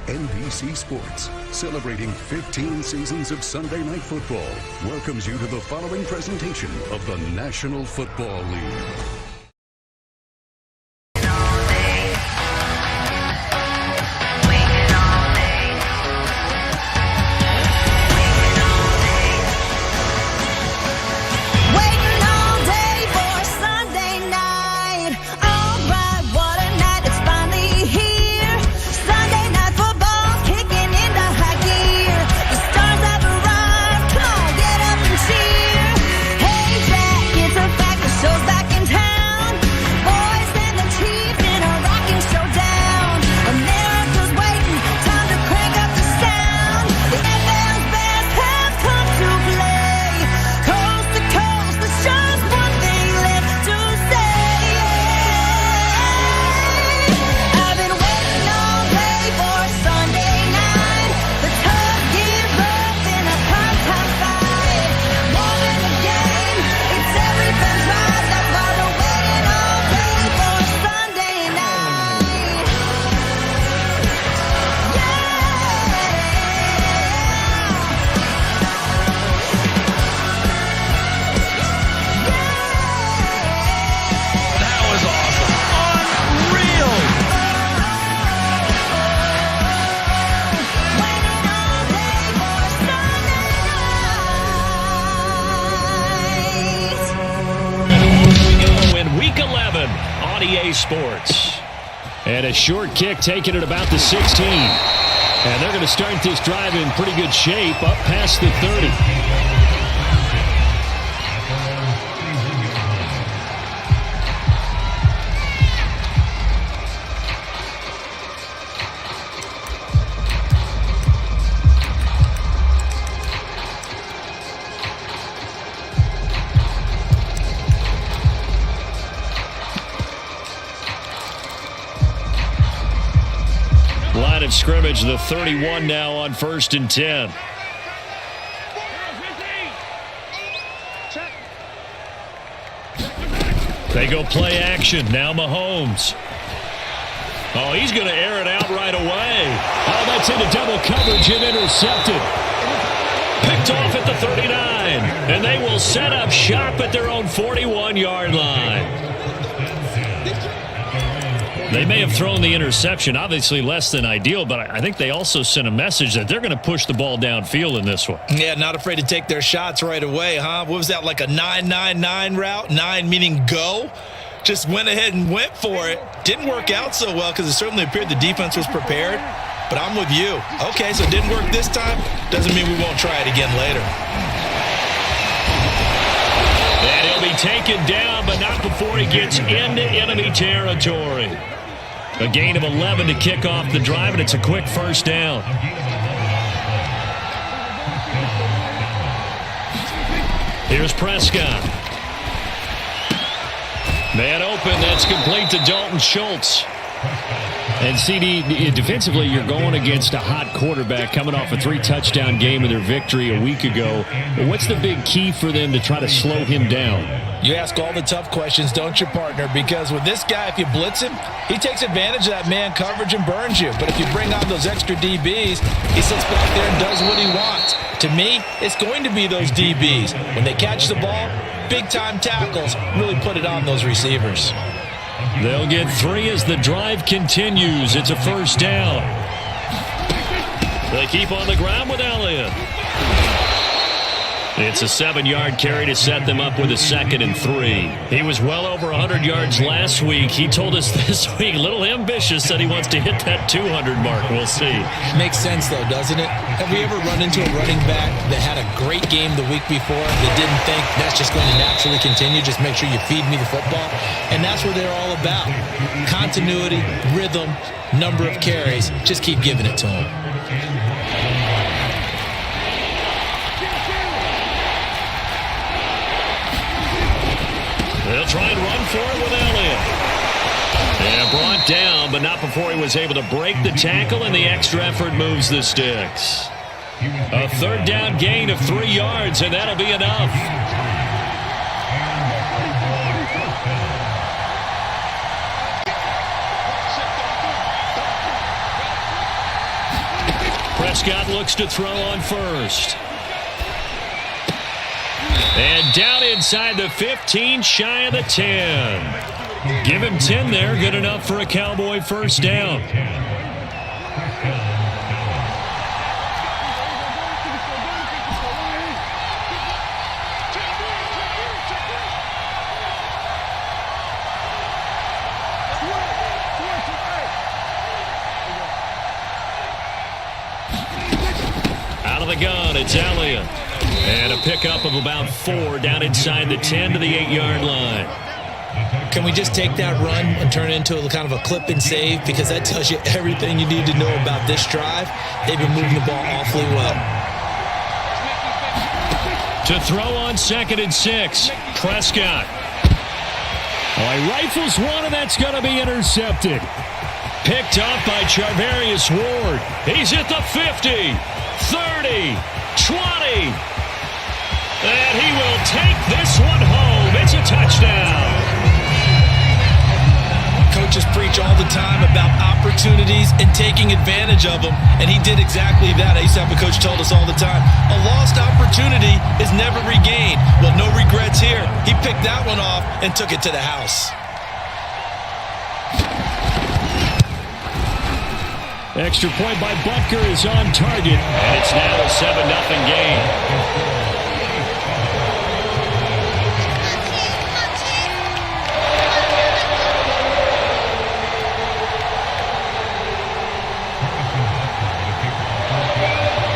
NBC Sports, celebrating 15 seasons of Sunday Night Football, welcomes you to the following presentation of the National Football League. Sports. And a short kick taken at about the 16. And they're going to start this drive in pretty good shape up past the 30. Line of scrimmage, the 31 now on 1st and 10. They go play action. Now Mahomes. Oh, he's going to air it out right away. Oh, that's into double coverage and intercepted. Picked off at the 39. And they will set up shop at their own 41-yard line. They may have thrown the interception, obviously less than ideal, but I think they also sent a message that they're going to push the ball downfield in this one. Yeah, not afraid to take their shots right away, huh? What was that, like a 9-9-9 route? 9 meaning go? Just went ahead and went for it. Didn't work out so well because it certainly appeared the defense was prepared, but I'm with you. Okay, so it didn't work this time. Doesn't mean we won't try it again later. And he'll be taken down, but not before he gets into enemy territory. A gain of 11 to kick off the drive, and it's a quick first down. Here's Prescott. Man open, that's complete to Dalton Schultz. And CD, defensively, you're going against a hot quarterback coming off a 3-touchdown game of their victory a week ago. What's the big key for them to try to slow him down? You ask all the tough questions, don't you, partner? Because with this guy, if you blitz him, he takes advantage of that man coverage and burns you. But if you bring on those extra DBs, he sits back there and does what he wants. To me, it's going to be those DBs. When they catch the ball, big-time tackles really put it on those receivers. They'll get 3 as the drive continues. It's a first down. They keep on the ground with Elliott. It's a 7-yard carry to set them up with a 2nd and 3. He was well over 100 yards last week. He told us this week, a little ambitious, said he wants to hit that 200 mark. We'll see. Makes sense, though, doesn't it? Have we ever run into a running back that had a great game the week before that didn't think that's just going to naturally continue? Just make sure you feed me the football. And that's what they're all about. Continuity, rhythm, number of carries. Just keep giving it to them. They'll try and run for it with Elliott. And brought down, but not before he was able to break the tackle, and the extra effort moves the sticks. A 3rd down gain of 3 yards, and that'll be enough. Prescott looks to throw on first. And down inside the 15, shy of the 10. Give him 10 there, good enough for a Cowboy first down. Out of the gun, it's Elliott. And a pickup of about 4 down inside the 10 to the 8-yard line. Can we just take that run and turn it into a kind of a clip and save? Because that tells you everything you need to know about this drive. They've been moving the ball awfully well. To throw on 2nd and 6, Prescott. Oh, he rifles one, and that's going to be intercepted. Picked up by Charvarius Ward. He's at the 50, 30, 20. And he will take this one home. It's a touchdown. Coaches preach all the time about opportunities and taking advantage of them, and he did exactly that. I used to have a coach told us all the time, a lost opportunity is never regained. Well, no regrets here. He picked that one off and took it to the house. Extra point by Butker is on target, and it's now a 7-0 game.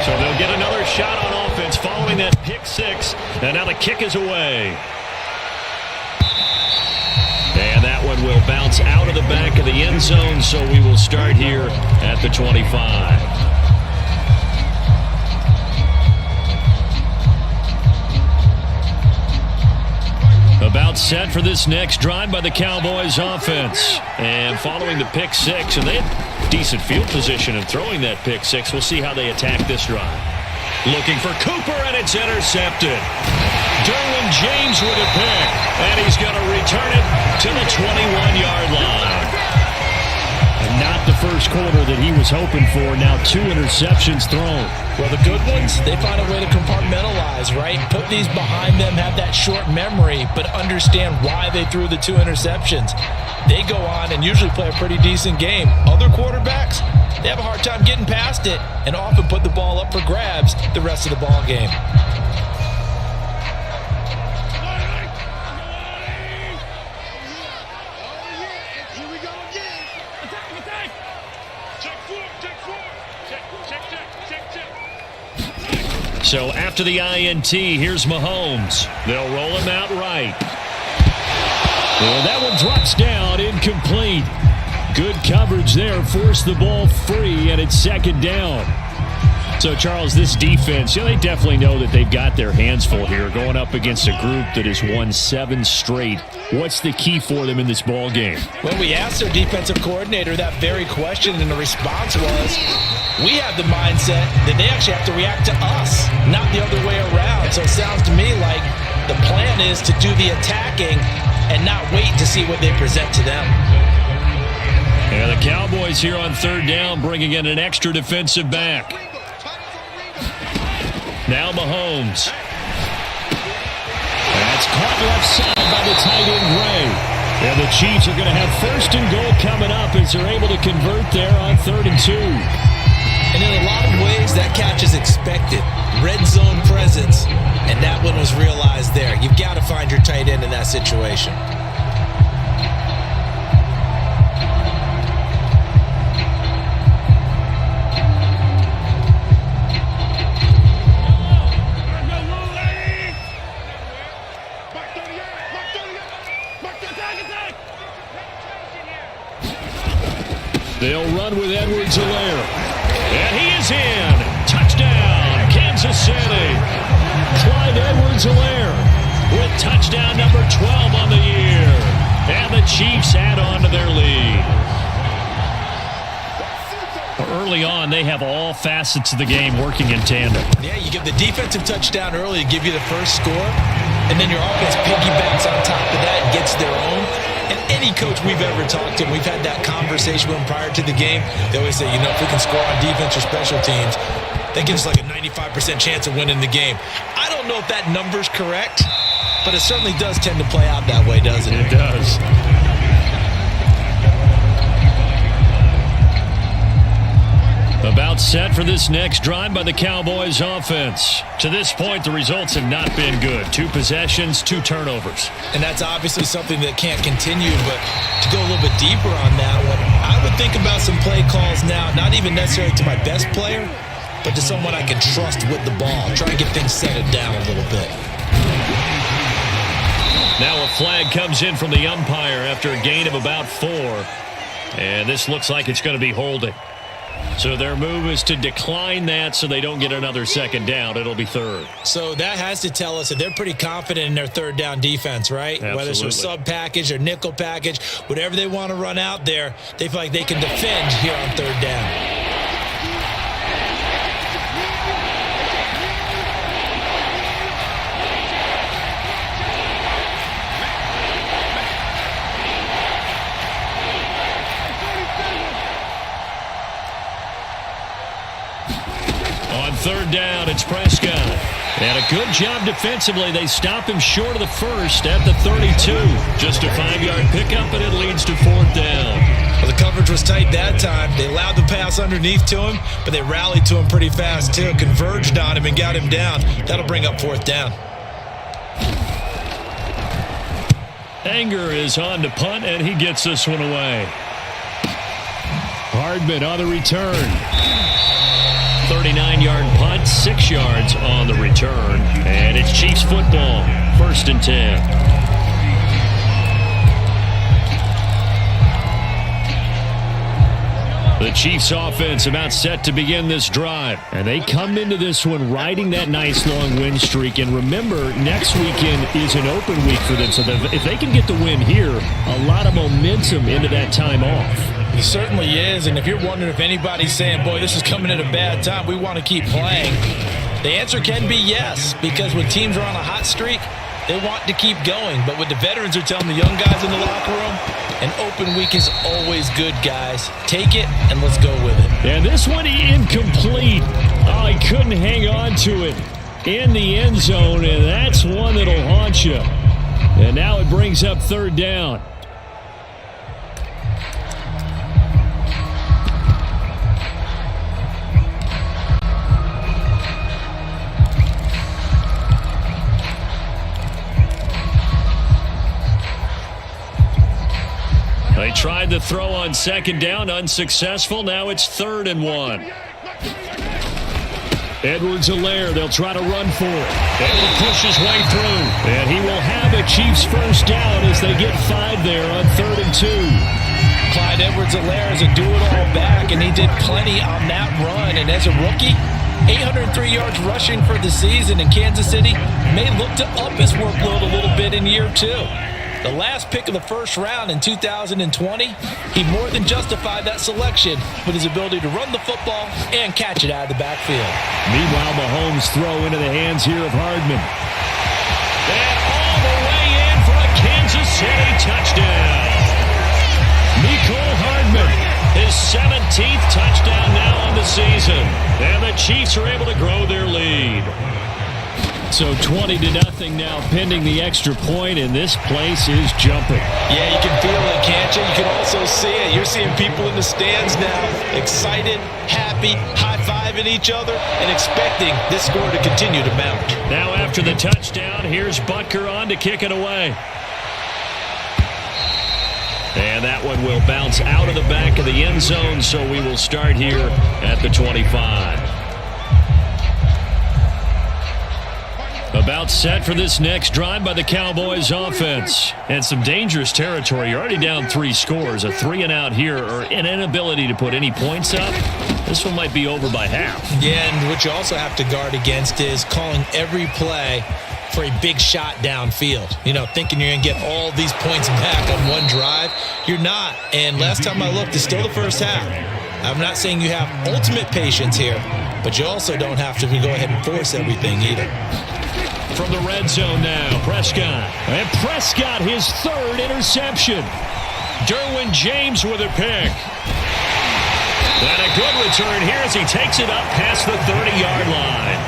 So they'll get another shot on offense following that pick 6, and now the kick is away. And that one will bounce out of the back of the end zone, so we will start here at the 25. About set for this next drive by the Cowboys offense. And following the pick 6, and they had decent field position in throwing that pick 6. We'll see how they attack this drive. Looking for Cooper, and it's intercepted. Derwin James with a pick, and he's going to return it to the 21-yard line. And not the first quarter that he was hoping for. Now 2 interceptions thrown. Well, the good ones, they find a way to compartmentalize, right? Put these behind them, have that short memory, but understand why they threw the 2 interceptions. They go on and usually play a pretty decent game. Other quarterbacks, they have a hard time getting past it and often put the ball up for grabs the rest of the ball game. So after the INT, here's Mahomes. They'll roll him out right. And that one drops down, incomplete. Good coverage there, forced the ball free, and it's 2nd down. So, Charles, this defense, they definitely know that they've got their hands full here, going up against a group that has won 7 straight. What's the key for them in this ball game? When we asked their defensive coordinator that very question, and the response was, we have the mindset that they actually have to react to us, not the other way around. So it sounds to me like the plan is to do the attacking and not wait to see what they present to them. And the Cowboys here on 3rd down, bringing in an extra defensive back. Now Mahomes. That's caught left side by the tight end Gray. And the Chiefs are going to have 1st and goal coming up as they're able to convert there on 3rd and 2. And in a lot of ways, that catch is expected. Red zone presence, and that one was realized there. You've got to find your tight end in that situation. They'll run with Edwards-Helaire. And he is in. Touchdown, Kansas City. Clyde Edwards-Helaire with touchdown number 12 on the year. And the Chiefs add on to their lead. Early on, they have all facets of the game working in tandem. Yeah, you give the defensive touchdown early to give you the first score, and then your offense piggybacks on top of that and gets their own. And any coach we've ever talked to, we've had that conversation with them prior to the game. They always say, if we can score on defense or special teams, that gives like a 95% chance of winning the game. I don't know if that number's correct, but it certainly does tend to play out that way, doesn't it? It does. About set for this next drive by the Cowboys offense. To this point, the results have not been good. 2 possessions, 2 turnovers. And that's obviously something that can't continue, but to go a little bit deeper on that one, I would think about some play calls now, not even necessarily to my best player, but to someone I can trust with the ball. Try and get things settled down a little bit. Now a flag comes in from the umpire after a gain of about 4. And this looks like it's going to be holding. So their move is to decline that so they don't get another second down. It'll be 3rd. So that has to tell us that they're pretty confident in their 3rd down defense, right? Absolutely. Whether it's their sub package or nickel package, whatever they want to run out there, they feel like they can defend here on 3rd down. On 3rd down, it's Prescott. And a good job defensively. They stop him short of the first at the 32. Just a 5-yard pickup, and it leads to 4th down. Well, the coverage was tight that time. They allowed the pass underneath to him, but they rallied to him pretty fast, too. Converged on him and got him down. That'll bring up 4th down. Anger is on to punt, and he gets this one away. Hardman on the return. 39-yard punt, 6 yards on the return. And it's Chiefs football, 1st and 10. The Chiefs offense about set to begin this drive. And they come into this one riding that nice long win streak. And remember, next weekend is an open week for them. So if they can get the win here, a lot of momentum into that time off. He certainly is, and if you're wondering if anybody's saying, boy, this is coming at a bad time, we want to keep playing, the answer can be yes, because when teams are on a hot streak, they want to keep going. But what the veterans are telling the young guys in the locker room, an open week is always good, guys. Take it, and let's go with it. And this one incomplete. Oh, he couldn't hang on to it in the end zone, and that's one that'll haunt you. And now it brings up 3rd down. They tried the throw on 2nd down, unsuccessful. Now it's 3rd and 1. Edwards-Helaire, they'll try to run for it. He'll push his way through. And he will have a Chiefs 1st down as they get 5 there on 3rd and 2. Clyde Edwards-Helaire is a do-it-all back, and he did plenty on that run. And as a rookie, 803 yards rushing for the season in Kansas City may look to up his workload a little bit in year 2. The last pick of the 1st round in 2020, he more than justified that selection with his ability to run the football and catch it out of the backfield. Meanwhile, Mahomes throw into the hands here of Hardman. And all the way in for a Kansas City touchdown. Mecole Hardman, his 17th touchdown now on the season. And the Chiefs are able to grow their lead. So 20-0 now pending the extra point, and this place is jumping. Yeah, you can feel it, can't you? You can also see it. You're seeing people in the stands now, excited, happy, high-fiving each other, and expecting this score to continue to mount. Now after the touchdown, here's Butker on to kick it away. And that one will bounce out of the back of the end zone, so we will start here at the 25. About set for this next drive by the Cowboys offense. And some dangerous territory. You're already down 3 scores. A 3-and-out here, or an inability to put any points up. This one might be over by half. Yeah, and what you also have to guard against is calling every play for a big shot downfield. You know, thinking you're going to get all these points back on one drive. You're not. And last time I looked, it's still the first half. I'm not saying you have ultimate patience here, but you also don't have to go ahead and force everything either. From the red zone now, Prescott. And Prescott, his 3rd interception. Derwin James with a pick. And a good return here as he takes it up past the 30-yard line.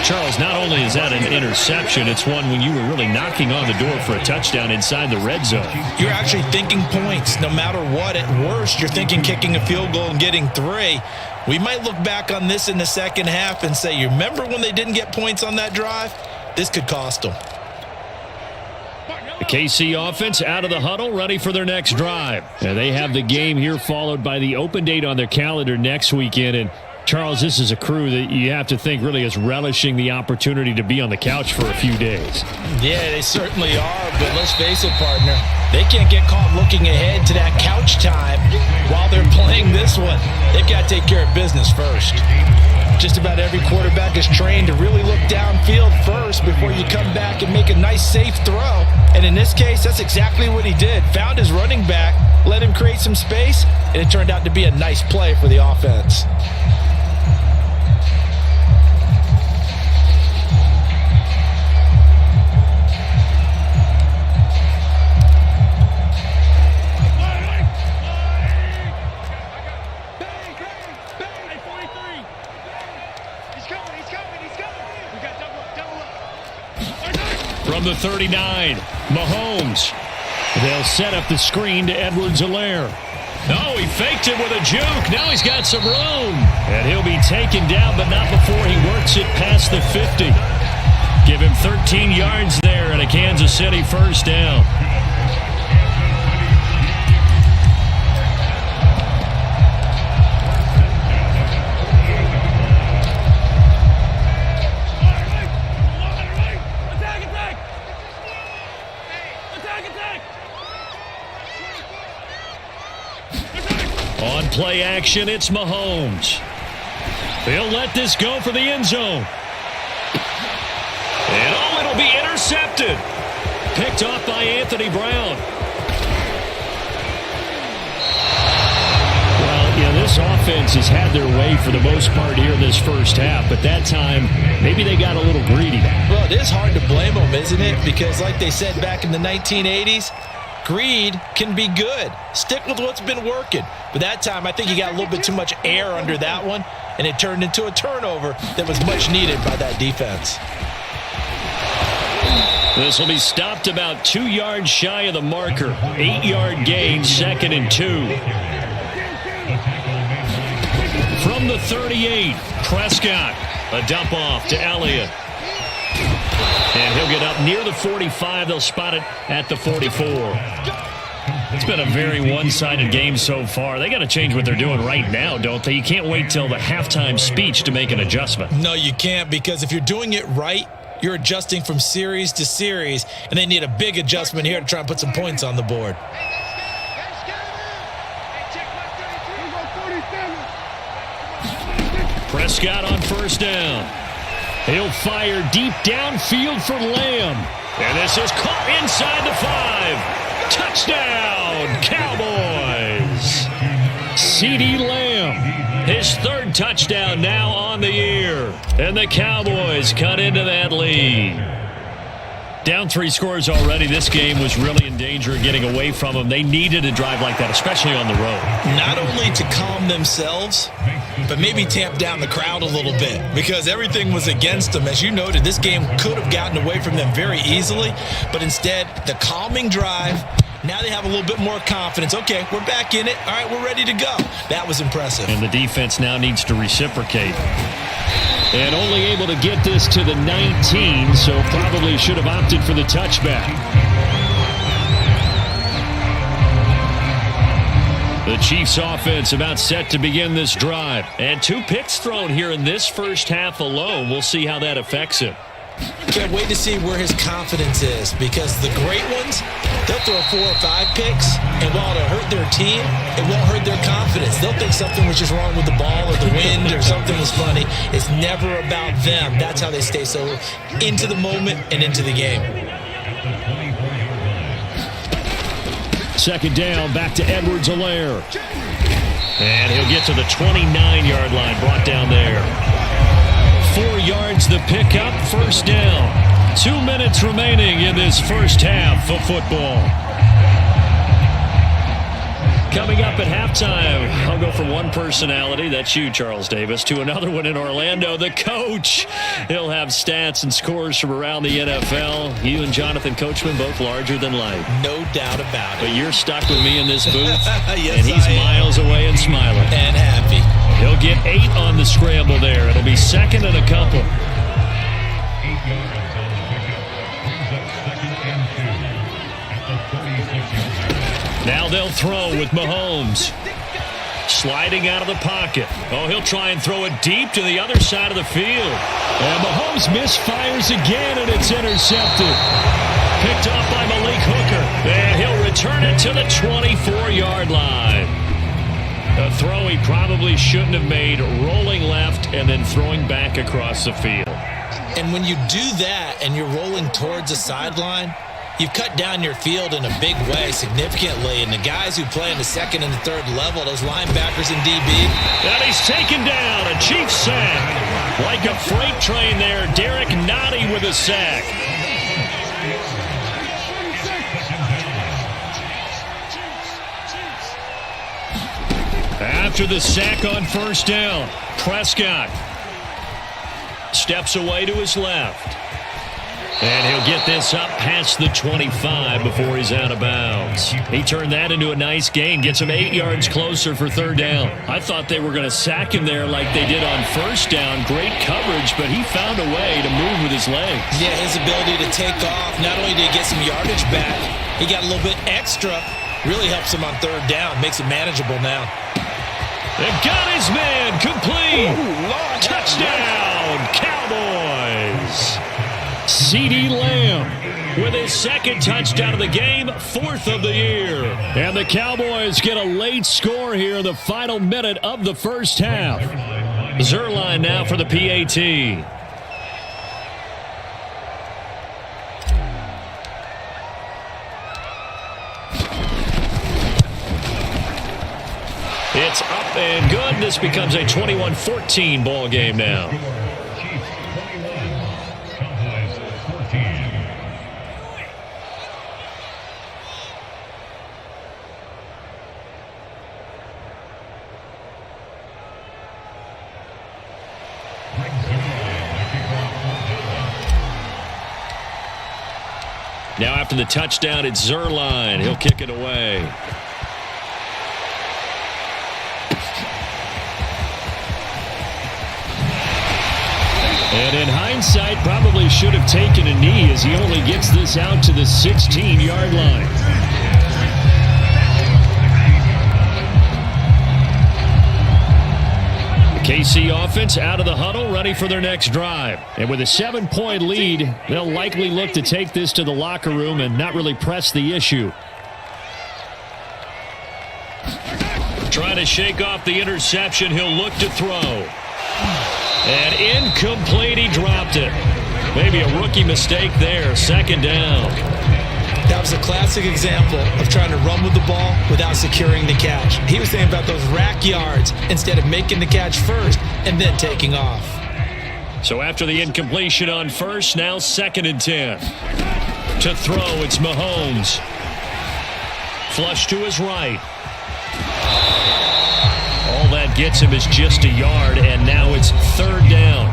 Charles, not only is that an interception, it's one when you were really knocking on the door for a touchdown inside the red zone. You're actually thinking points. No matter what, at worst, you're thinking kicking a field goal and getting 3. We might look back on this in the second half and say, you remember when they didn't get points on that drive? This could cost them. The KC offense out of the huddle, ready for their next drive. And they have the game here followed by the open date on their calendar next weekend. And Charles, this is a crew that you have to think really is relishing the opportunity to be on the couch for a few days. Yeah, they certainly are, but let's face it, partner. They can't get caught looking ahead to that couch time while they're playing this one. They've got to take care of business first. Just about every quarterback is trained to really look downfield first before you come back and make a nice, safe throw. And in this case, that's exactly what he did. Found his running back, let him create some space, and it turned out to be a nice play for the offense. From the 39, Mahomes. They'll set up the screen to Edwards-Helaire. Oh, he faked it with a juke. Now he's got some room. And he'll be taken down, but not before he works it past the 50. Give him 13 yards there and a Kansas City first down. On play action, it's Mahomes. They'll let this go for the end zone. And oh, it'll be intercepted. Picked off by Anthony Brown. Well, you know, this offense has had their way for the most part here in this first half, but that time, maybe they got a little greedy. Well, it is hard to blame them, isn't it? Because like they said back in the 1980s, greed can be good. Stick with what's been working. But that time, I think he got a little bit too much air under that one, and it turned into a turnover that was much needed by that defense. This will be stopped about 2 yards shy of the marker. 8-yard gain, 2nd and 2. From the 38, Prescott. A dump off to Elliott. And he'll get up near the 45. They'll spot it at the 44. It's been a very one-sided game so far. They got to change what they're doing right now, don't they? You can't wait till the halftime speech to make an adjustment. No, you can't, because if you're doing it right, you're adjusting from series to series, and they need a big adjustment here to try and put some points on the board. Prescott on first down. He'll fire deep downfield for Lamb. And this is caught inside the 5. Touchdown, Cowboys. CeeDee Lamb, his 3rd touchdown now on the year. And the Cowboys cut into that lead. Down 3 scores already. This game was really in danger of getting away from them. They needed a drive like that, especially on the road. Not only to calm themselves, but maybe tamp down the crowd a little bit, because everything was against them. As you noted, this game could have gotten away from them very easily, but instead, the calming drive, now they have a little bit more confidence. Okay, we're back in it. All right, we're ready to go. That was impressive. And the defense now needs to reciprocate. And only able to get this to the 19, so probably should have opted for the touchback. The Chiefs offense about set to begin this drive. And 2 picks thrown here in this first half alone. We'll see how that affects him. Can't wait to see where his confidence is, because the great ones, they'll throw 4 or 5 picks, and while it'll hurt their team, it won't hurt their confidence. They'll think something was just wrong with the ball or the wind or something was funny. It's never about them. That's how they stay so into the moment and into the game. 2nd down, back to Edwards-Helaire. And he'll get to the 29-yard line, brought down there. 4 yards the pickup, first down. 2 minutes remaining in this first half of football. Coming up at halftime, I'll go from one personality, that's you, Charles Davis, to another one in Orlando, the coach. He'll have stats and scores from around the NFL. You and Jonathan Coachman, both larger than life. No doubt about it. But you're stuck with me in this booth, yes, and he's miles away and smiling. And happy. He'll get 8 on the scramble there. It'll be second and a couple. 8 yards on the pickup. Brings up second and 2 at the 36-yard line. Now they'll throw with Mahomes. Sliding out of the pocket. Oh, he'll try and throw it deep to the other side of the field. And Mahomes misfires again, and it's intercepted. Picked off by Malik Hooker. And he'll return it to the 24-yard line. A throw he probably shouldn't have made, rolling left and then throwing back across the field. And when you do that and you're rolling towards the sideline, you've cut down your field in a big way significantly. And the guys who play in the second and the third level, those linebackers and DB. And he's taken down, a Chiefs sack. Like a freight train there, Derek Nottie with a sack. After the sack on first down, Prescott steps away to his left. And he'll get this up past the 25 before he's out of bounds. He turned that into a nice gain, gets him 8 yards closer for third down. I thought they were going to sack him there like they did on first down. Great coverage, but he found a way to move with his legs. Yeah, his ability to take off, not only did he get some yardage back, he got a little bit extra. Really helps him on third down, makes it manageable now. They got his man, complete. Touchdown, Cowboys. CeeDee Lamb with his second touchdown of the game, 4th of the year. And the Cowboys get a late score here in the final minute of the first half. Zerline now for the PAT. It's up and good. This becomes a 21-14 ball game now. Now after the touchdown, it's Zerline. He'll kick it away. And in hindsight, probably should have taken a knee as he only gets this out to the 16-yard line. KC offense out of the huddle, ready for their next drive. And with a 7-point lead, they'll likely look to take this to the locker room and not really press the issue. Trying to shake off the interception, he'll look to throw. And incomplete, he dropped it. Maybe a rookie mistake there, second down. That was a classic example of trying to run with the ball without securing the catch. He was thinking about those rack yards instead of making the catch first and then taking off. So after the incompletion on first, now second and 10. To throw, it's Mahomes. Flush to his right. All that gets him is just a yard, and now it's third down.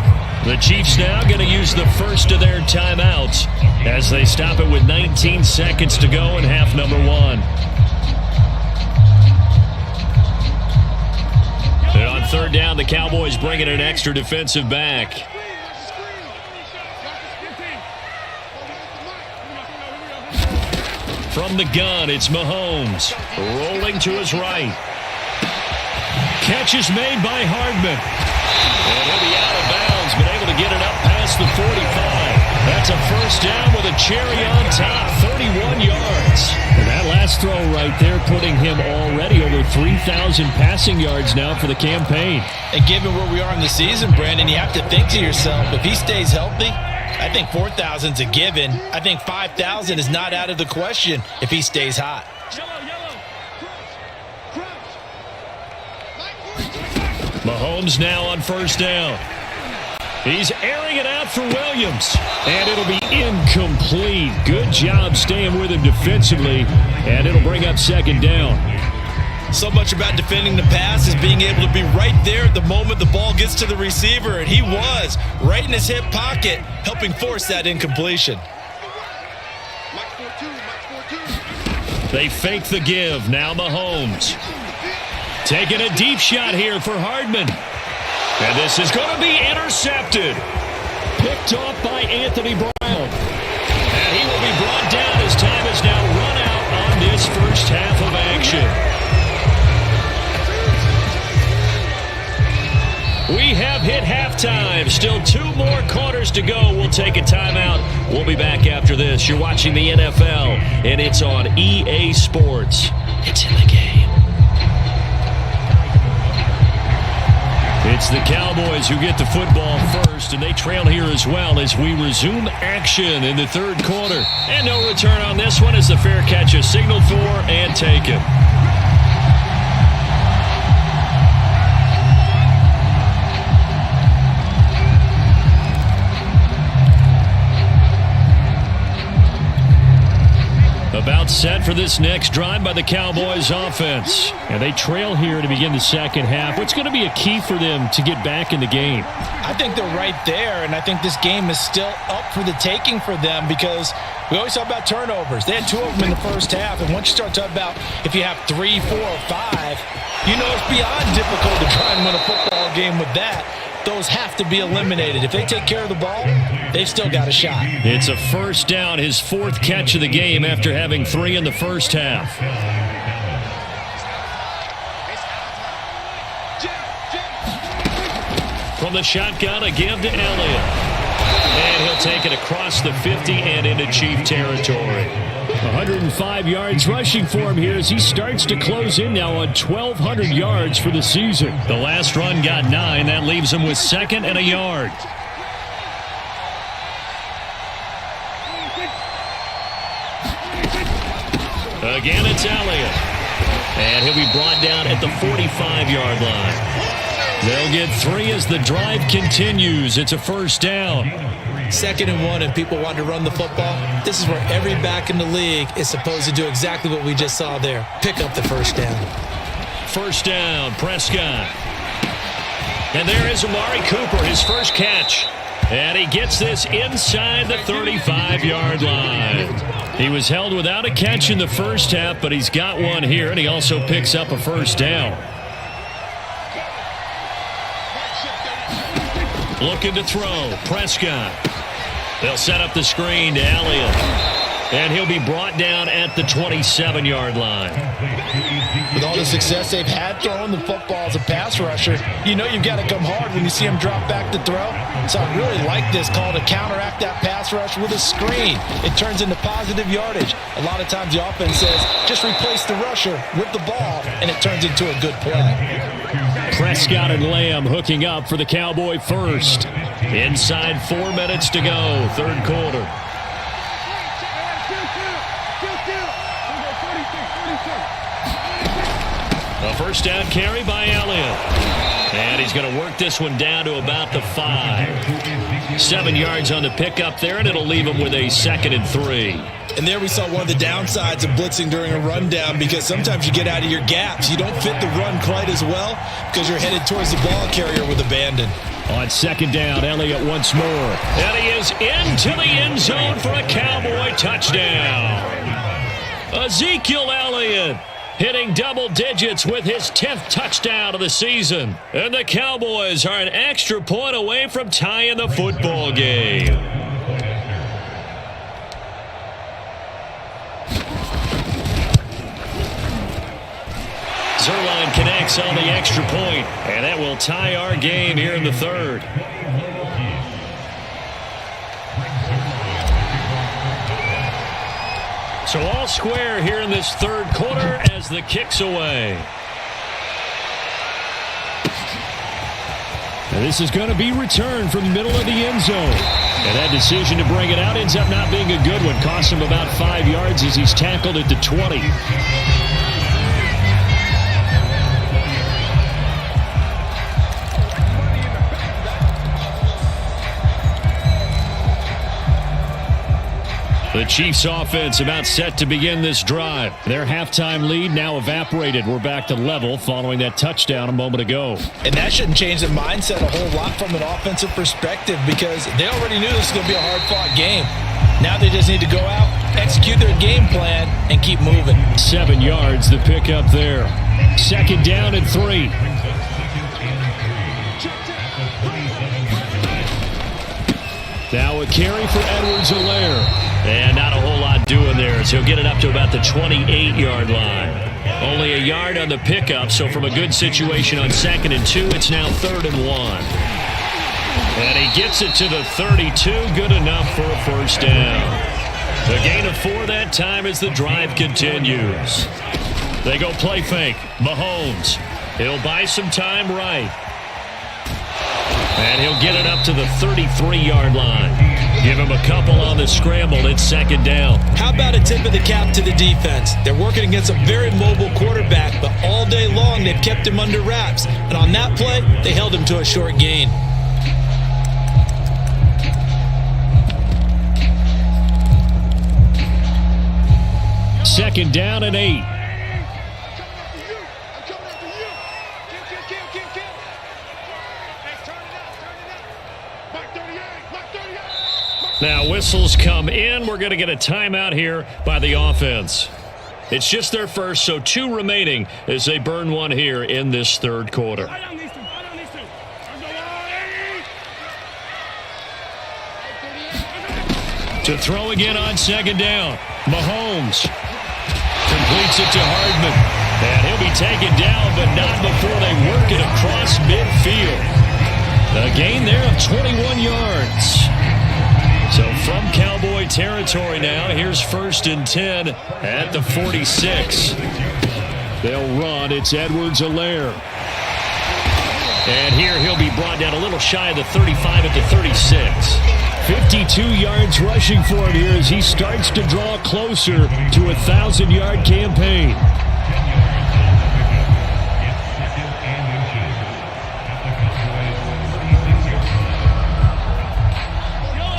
The Chiefs now going to use the first of their timeouts as they stop it with 19 seconds to go in half number 1. And on third down, the Cowboys bring in an extra defensive back. From the gun, it's Mahomes. Rolling to his right. Catch is made by Hardman. And he'll be out of bounds, but able to get it up past the 45. That's a first down with a cherry on top, 31 yards. And that last throw right there putting him already over 3,000 passing yards now for the campaign. And given where we are in the season, Brandon, you have to think to yourself, if he stays healthy, I think 4,000's a given. I think 5,000 is not out of the question if he stays hot. Mahomes now on first down. He's airing it out for Williams. And it'll be incomplete. Good job staying with him defensively. And it'll bring up second down. So much about defending the pass is being able to be right there at the moment the ball gets to the receiver, and he was right in his hip pocket, helping force that incompletion. They fake the give. Now Mahomes. Taking a deep shot here for Hardman. And this is going to be intercepted. Picked off by Anthony Brown. And he will be brought down as time is now run out on this first half of action. We have hit halftime. Still 2 more quarters to go. We'll take a timeout. We'll be back after this. You're watching the NFL, and it's on EA Sports. It's in the game. It's the Cowboys who get the football first, and they trail here as well as we resume action in the third quarter. And no return on this one as the fair catch is signaled for and taken. About set for this next drive by the Cowboys offense. And they trail here to begin the second half. What's going to be a key for them to get back in the game? I think they're right there, and I think this game is still up for the taking for them because we always talk about turnovers. They had 2 of them in the first half, and once you start talking about if you have 3, 4, or 5, you know it's beyond difficult to try and win a football game with that. Those have to be eliminated. If they take care of the ball, they've still got a shot. It's a first down, his 4th catch of the game after having 3 in the first half. From the shotgun, a give to Elliott. And he'll take it across the 50 and into Chief territory. 105 yards rushing for him here as he starts to close in now on 1,200 yards for the season. The last run got 9. That leaves him with 2nd and a yard. Again, it's Elliott. And he'll be brought down at the 45-yard line. They'll get 3 as the drive continues. It's a first down. 2nd and 1, and people want to run the football. This is where every back in the league is supposed to do exactly what we just saw there. Pick up the first down. First down, Prescott. And there is Amari Cooper, his first catch. And he gets this inside the 35-yard line. He was held without a catch in the first half, but he's got one here, and he also picks up a first down. Looking to throw, Prescott. They'll set up the screen to Elliott. And he'll be brought down at the 27-yard line. With all the success they've had throwing the football as a pass rusher, you know you've got to come hard when you see him drop back to throw. So I really like this call to counteract that pass rush with a screen. It turns into positive yardage. A lot of times the offense says, just replace the rusher with the ball, and it turns into a good play. Prescott and Lamb hooking up for the Cowboy first. Inside 4 minutes to go, third quarter. A first down carry by Elliott. And he's going to work this one down to about the 5. 7 yards on the pickup there, and it'll leave him with a 2nd and 3. And there we saw one of the downsides of blitzing during a rundown because sometimes you get out of your gaps. You don't fit the run quite as well because you're headed towards the ball carrier with abandon. On 2nd down, Elliott once more. And he is into the end zone for a Cowboy touchdown. Ezekiel Elliott hitting double digits with his 10th touchdown of the season. And the Cowboys are an extra point away from tying the football game. Zerline connects on the extra point, and that will tie our game here in the third. So all square here in this third quarter as the kick's away. And this is going to be returned from the middle of the end zone. And that decision to bring it out ends up not being a good one. Cost him about 5 yards as he's tackled at the 20. The Chiefs offense about set to begin this drive. Their halftime lead now evaporated. We're back to level following that touchdown a moment ago. And that shouldn't change the mindset a whole lot from an offensive perspective because they already knew this was going to be a hard-fought game. Now they just need to go out, execute their game plan, and keep moving. 7 yards, the pickup there. 2nd down and 3. Now a carry for Edwards-Helaire. And not a whole lot doing there as he'll get it up to about the 28-yard line. Only a yard on the pickup, so from a good situation on 2nd and 2, it's now 3rd and 1. And he gets it to the 32, good enough for a first down. The gain of 4 that time as the drive continues. They go play fake. Mahomes. He'll buy some time right. And he'll get it up to the 33-yard line. Give him a couple on the scramble. It's 2nd down. How about a tip of the cap to the defense? They're working against a very mobile quarterback, but all day long they've kept him under wraps. And on that play, they held him to a short gain. Second down and 8. Now whistles come in. We're going to get a timeout here by the offense. It's just their first, so 2 remaining as they burn one here in this 3rd quarter. To throw again on 2nd down. Mahomes completes it to Hardman. And he'll be taken down, but not before they work it across midfield. A gain there of 21 yards. So from Cowboy territory now, here's 1st and 10 at the 46. They'll run. It's Edwards-Helaire. And here he'll be brought down a little shy of the 35 at the 36. 52 yards rushing for him here as he starts to draw closer to a 1,000-yard campaign.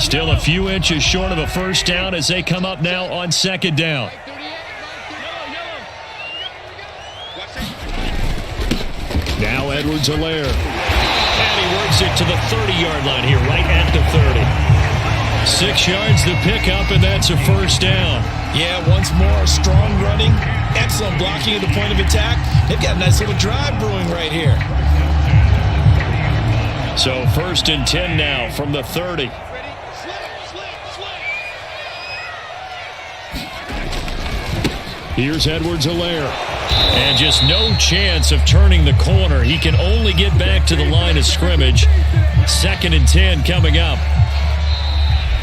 Still a few inches short of a first down as they come up now on 2nd down. Now Edwards-Helaire. And he works it to the 30-yard line here, right at the 30. 6 yards the pickup, and that's a first down. Yeah, once more, strong running, excellent blocking at the point of attack. They've got a nice little drive brewing right here. So 1st and 10 now from the 30. Here's Edwards-Helaire. And just no chance of turning the corner. He can only get back to the line of scrimmage. 2nd and 10 coming up.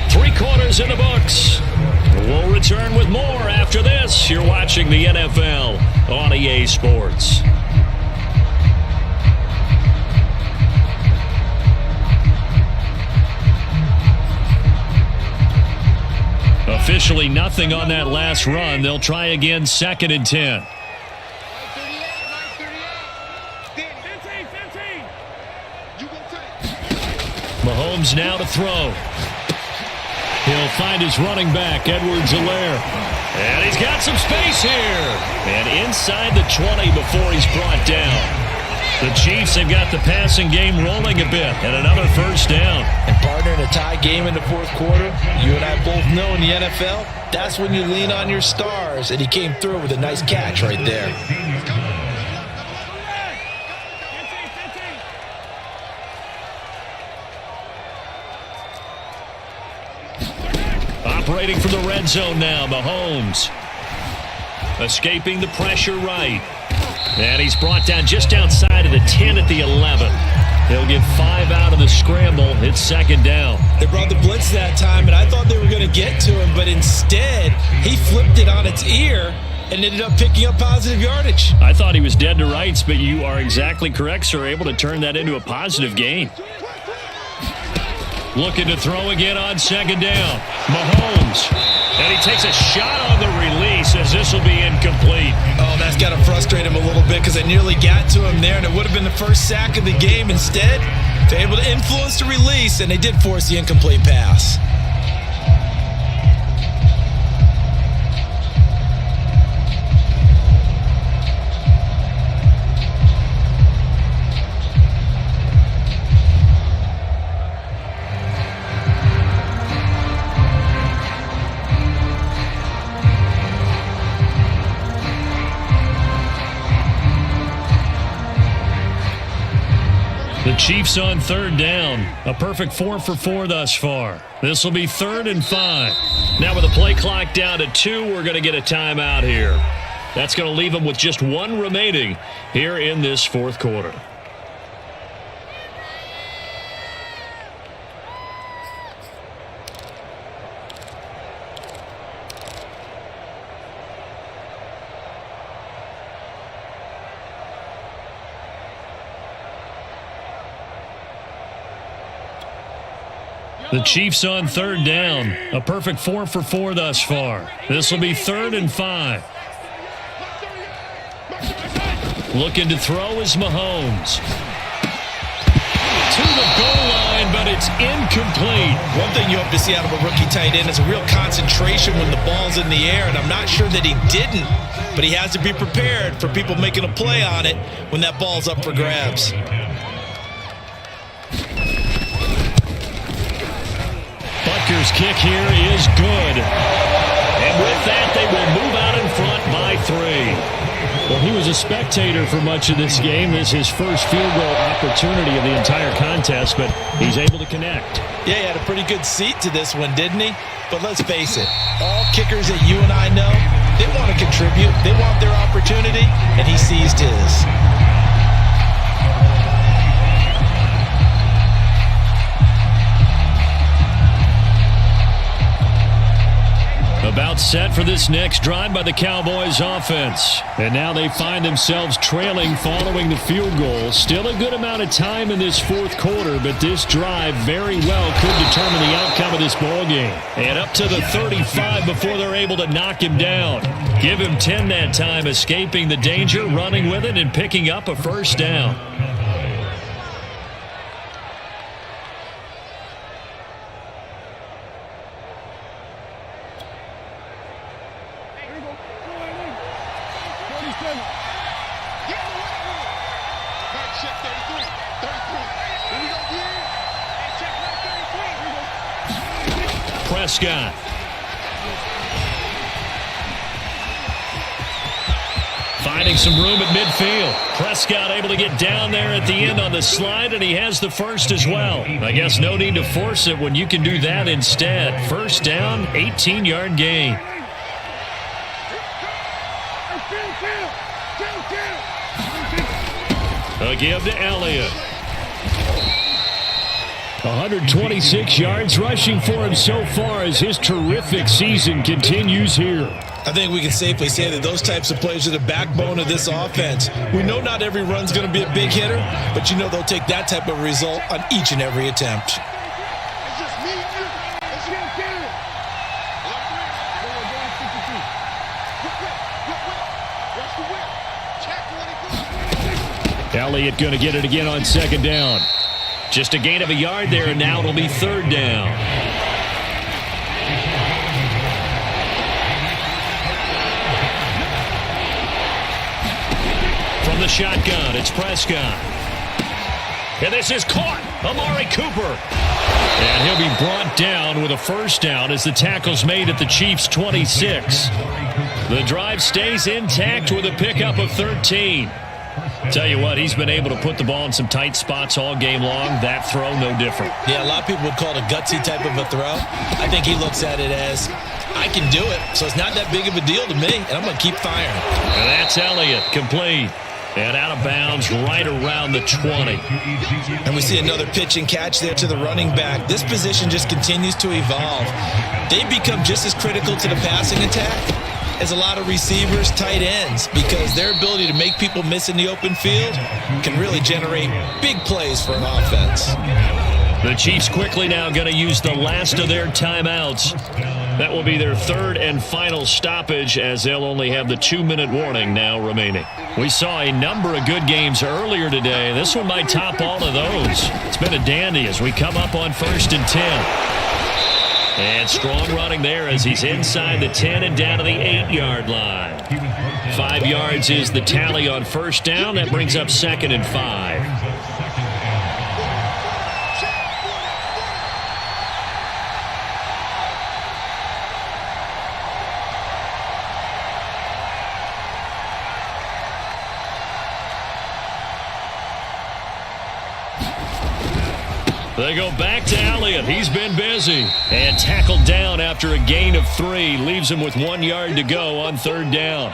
3 quarters in the books. We'll return with more after this. You're watching the NFL on EA Sports. Officially nothing on that last run. They'll try again, 2nd and 10. Mahomes now to throw. He'll find his running back, Edwards-Helaire. And he's got some space here. And inside the 20 before he's brought down. The Chiefs have got the passing game rolling a bit. And another first down. And partner, in a tie game in the 4th quarter, you and I both know in the NFL, that's when you lean on your stars. And he came through with a nice catch right there. Operating from the red zone now, Mahomes. Escaping the pressure right. And he's brought down just outside of the 10 at the 11. He'll get 5 out of the scramble. It's 2nd down. They brought the blitz that time, and I thought they were going to get to him, but instead, he flipped it on its ear and ended up picking up positive yardage. I thought he was dead to rights, but you are exactly correct, sir. Able to turn that into a positive gain. Looking to throw again on 2nd down. Mahomes. And he takes a shot on the release as this will be incomplete. Oh, that's got to frustrate him a little bit because they nearly got to him there, and it would have been the first sack of the game. Instead, they're able to influence the release, and they did force the incomplete pass. Chiefs on third down. A perfect 4 for 4 thus far. This will be 3rd and 5. Now with the play clock down to 2, we're going to get a timeout here. That's going to leave them with just 1 remaining here in this 4th quarter. The Chiefs on third down. A perfect 4 for 4 thus far. This will be 3rd and 5. Looking to throw is Mahomes. To the goal line, but it's incomplete. One thing you hope to see out of a rookie tight end is a real concentration when the ball's in the air, and I'm not sure that he didn't, but he has to be prepared for people making a play on it when that ball's up for grabs. Butker's kick here is good. And with that, they will move out in front by 3. Well, he was a spectator for much of this game. This is his first field goal opportunity of the entire contest, but he's able to connect. Yeah, he had a pretty good seat to this one, didn't he? But let's face it, all kickers that you and I know, they want to contribute. They want their opportunity, and he seized his. About set for this next drive by the Cowboys offense. And now they find themselves trailing following the field goal. Still a good amount of time in this 4th quarter, but this drive very well could determine the outcome of this ballgame. And up to the 35 before they're able to knock him down. Give him 10 that time, escaping the danger, running with it, and picking up a first down. Prescott. Finding some room at midfield. Prescott able to get down there at the end on the slide, and he has the first as well. I guess no need to force it when you can do that instead. First down, 18-yard gain. A give to Elliott. 126 yards rushing for him so far as his terrific season continues here. I think we can safely say that those types of plays are the backbone of this offense. We know not every run's going to be a big hitter, but you know they'll take that type of result on each and every attempt. Elliott going to get it again on 2nd down. Just a gain of a yard there, and now it'll be 3rd down. From the shotgun, it's Prescott. And this is caught. Amari Cooper. And he'll be brought down with a first down as the tackle's made at the Chiefs' 26. The drive stays intact with a pickup of 13. Tell you what, he's been able to put the ball in some tight spots all game long. That throw, no different. Yeah, a lot of people would call it a gutsy type of a throw. I think he looks at it as, I can do it, so it's not that big of a deal to me, and I'm going to keep firing. And that's Elliott, complete. And out of bounds right around the 20. And we see another pitch and catch there to the running back. This position just continues to evolve. They've become just as critical to the passing attack as a lot of receivers, tight ends, because their ability to make people miss in the open field can really generate big plays for an offense. The Chiefs quickly now going to use the last of their timeouts. That will be their 3rd and final stoppage, as they'll only have the 2-minute warning now remaining. We saw a number of good games earlier today. This one might top all of those. It's been a dandy as we come up on 1st and 10. And strong running there as he's inside the 10 and down to the 8-yard line. 5 yards is the tally on first down. That brings up 2nd and 5. They go back to Elliott. He's been busy. And tackled down after a gain of 3. Leaves him with 1 yard to go on 3rd down.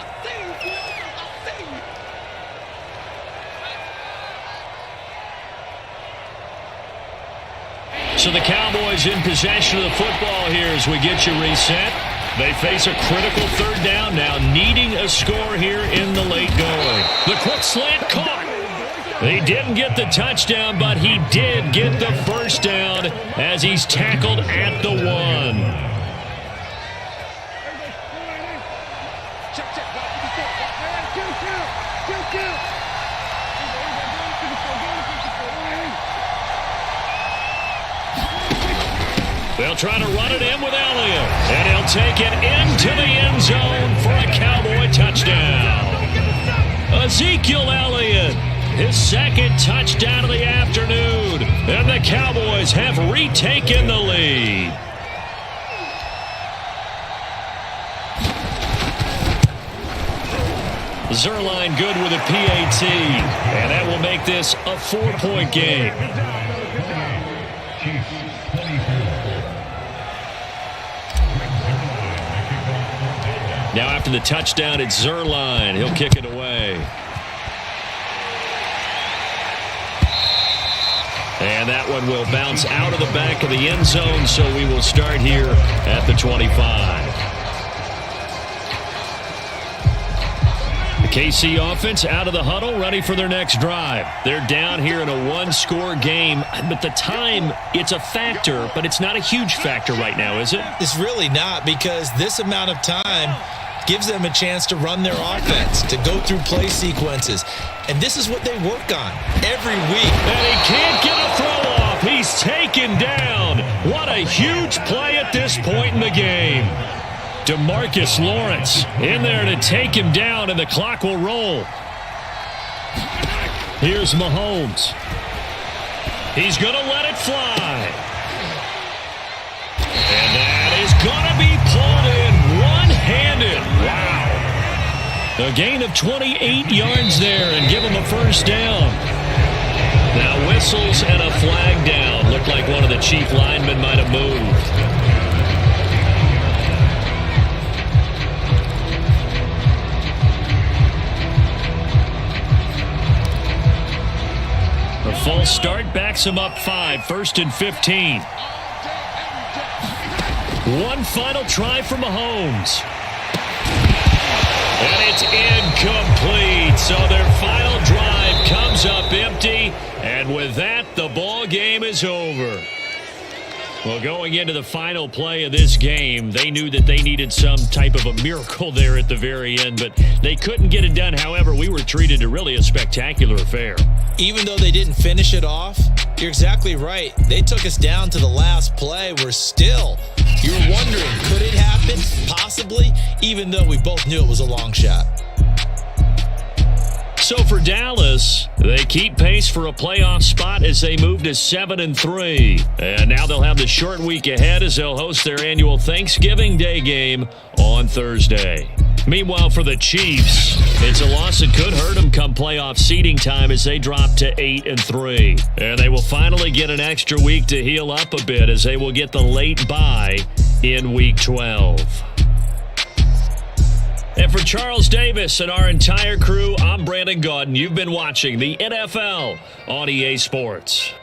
So the Cowboys in possession of the football here as we get you reset. They face a critical 3rd down now, needing a score here in the late going. The quick slant caught. He didn't get the touchdown, but he did get the 1st down as he's tackled at the 1. They'll try to run it in with Elliott, and he'll take it into the end zone for a Cowboy touchdown. Ezekiel Elliott, his 2nd touchdown of the afternoon, and the Cowboys have retaken the lead. Zerline good with a PAT, and that will make this a 4-point game. Now after the touchdown, it's Zerline. He'll kick it away. And that one will bounce out of the back of the end zone, so we will start here at the 25. The KC offense out of the huddle, ready for their next drive. They're down here in a 1-score game, but the time, it's a factor, but it's not a huge factor right now, is it? It's really not, because this amount of time gives them a chance to run their offense, to go through play sequences. And this is what they work on every week. And he can't get a throw off. He's taken down. What a huge play at this point in the game. DeMarcus Lawrence in there to take him down, and the clock will roll. Here's Mahomes. He's going to let it fly. And that is going to be pulled in one-handed. Wow. A gain of 28 yards there and give him a 1st down. Now whistles and a flag down. Looked like one of the chief linemen might have moved. A false start backs him up 5, 1st and 15. One final try for Mahomes. And it's incomplete. So their final drive comes up empty. And with that, the ball game is over. Well, going into the final play of this game, they knew that they needed some type of a miracle there at the very end, but they couldn't get it done. However, we were treated to really a spectacular affair. Even though they didn't finish it off, you're exactly right. They took us down to the last play. We're still, you're wondering, could it happen? Possibly, even though we both knew it was a long shot. So for Dallas, they keep pace for a playoff spot as they move to 7-3. And now they'll have the short week ahead as they'll host their annual Thanksgiving Day game on Thursday. Meanwhile, for the Chiefs, it's a loss that could hurt them come playoff seeding time as they drop to 8-3. And they will finally get an extra week to heal up a bit as they will get the late bye in Week 12. And for Charles Davis and our entire crew, I'm Brandon Gaudin. You've been watching the NFL on EA Sports.